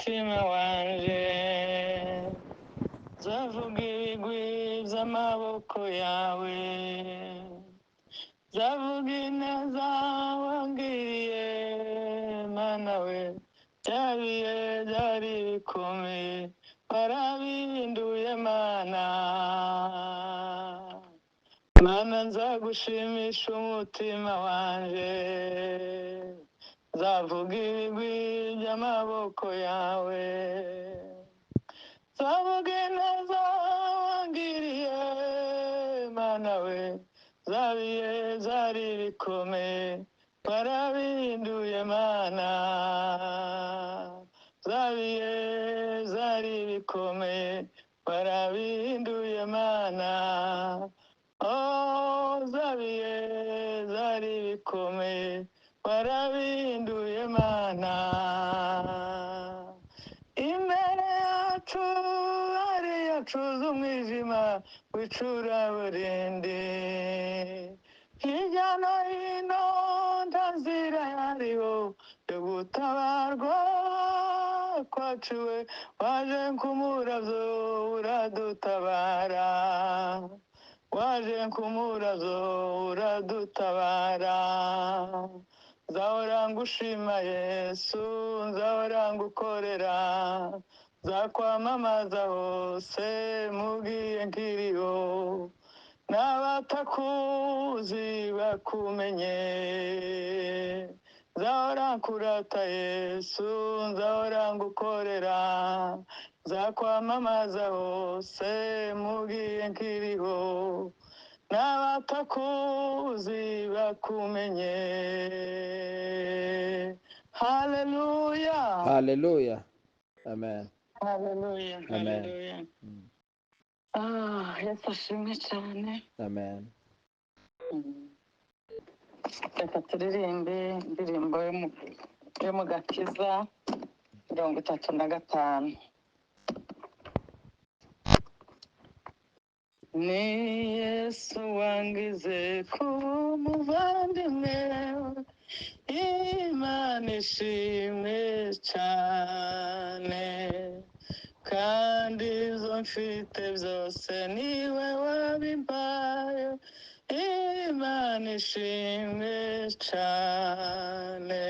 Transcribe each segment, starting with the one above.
umutima wanje zavuga ibigwi by'amaboko yawe zavuga ineza wangiriye mana we byabiye byari bikomeye warabinduye mana mana nzagushimisha umutima wanje zavuga ibigwi by'amaboko yawe zavuga ineza wangiriye mana we zabiye zari bikomeye warabinduye mana zabiye zari bikomeye warabinduye mana zabiye zari bikomeye warabinduye mana imbere yacu hari yacuze umwijima w'icuraburindi hirya no hino nta nzira yariho yo gutabarwa kwaciwe waje nk'umurazo uradutabara waje nk'umurazo uradutabara nzahora ngushima yesu nzahora ngukorera nzakwamamaza hose mugiye nkiriho n'abatakuzi bakumenye nzahora nkurata yesu nzahora ngukorera nzakwamamaza hose mugiye nkiriho n'abatakuzi bakumenye haleluya haleluya amen haleluya amen haleluya yesu ashimwe cyane amen reka turirimbe indirimbo yo mu gakiza 35 ni yesu wangize kuba umuvandimwe imana ishimwe cyane kandi izo mfite byose niwe wabimpaye imana ishimwe cyane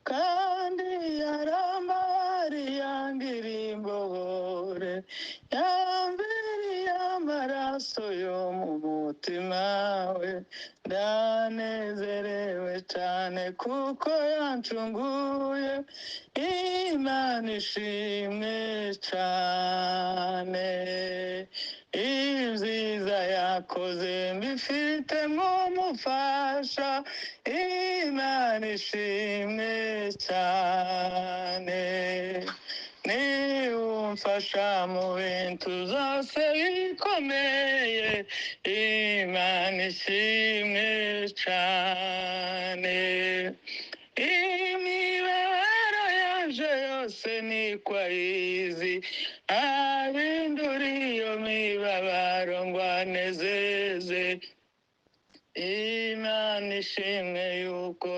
kandi yarambari yangiriye imbobore yambiriye amaraso yo mu mutima we ndanezerewe cyane kuko yancunguye imana ishimwe cyane ibyiza yakoze mbifite nk'umufasha imana ishimwe cyane niwumfasha mu bintu zose bikomeye imana ishimwe cyane imibabaro yaje yose niko ayizi abindura iyo mibabaro ngo anezeze imana ishimwe yuko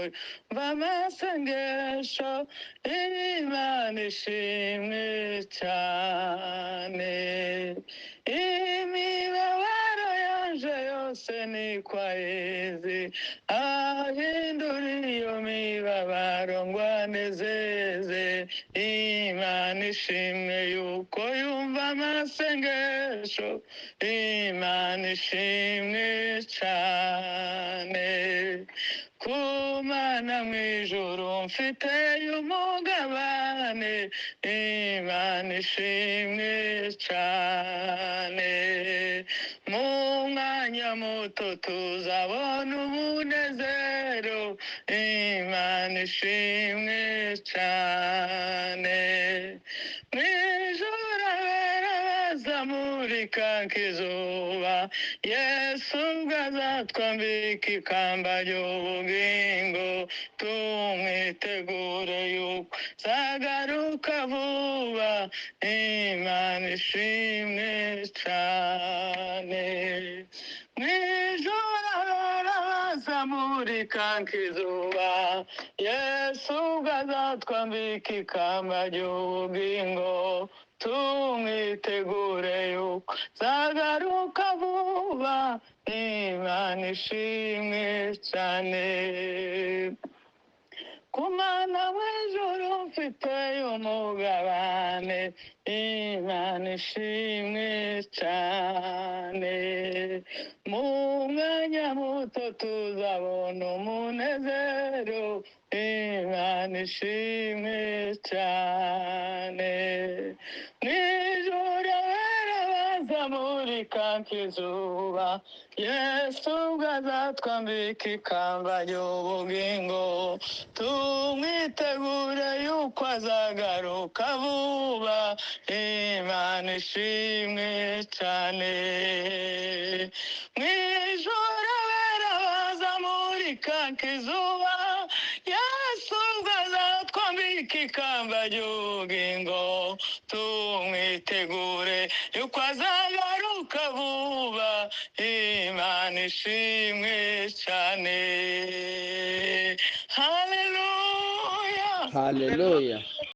mva amasengesho imana ishimwe cyane imibabaro yaje yose niko ayizi ahindura iyo mibabaro ngo anezeze imana ishimwe yuko yumva amasengesho imana ishimwe cyane kumana mu ijuru mfiteyo umugabane imana ishimwe cyane mu mwanya muto tuzabona umunezero imana ishimwe cyane mu ijuru abera bazamurika nk'izuba yesu ubwo azatwambika ikamba ry'ubugingo tumwitegure yuko zagaruka vuba imana ishimwe cyane mu ijuru abera bazamurika azamurika nk'izuba, Yesu ubwo azatwambika ikamba ry'ubugingo, tumwitegure yuko azagaruka vuba, Imana ishimwe cyane. Kumana mw'ijuru mfiteyo umugabane, Imana ishimwe cyane. Mu mwanya muto tuzabona umunezero, Imana ishimwe cyane. Mw'ijuru abera bazamurika nk'izuba, Yesu ubwo azatwambika ikamba ry'ubugingo, tumwitegure yuko azagaruka vuba, Imana ishimwe cyane. Mw'ijuru abera bazamurika nk'izuba, Yesu ubwo azatwambika ikamba ry'ubugingo, tumwitegure yuko azagaruka vuba, Imana ishimwe cyane. Haleluya, Haleluya.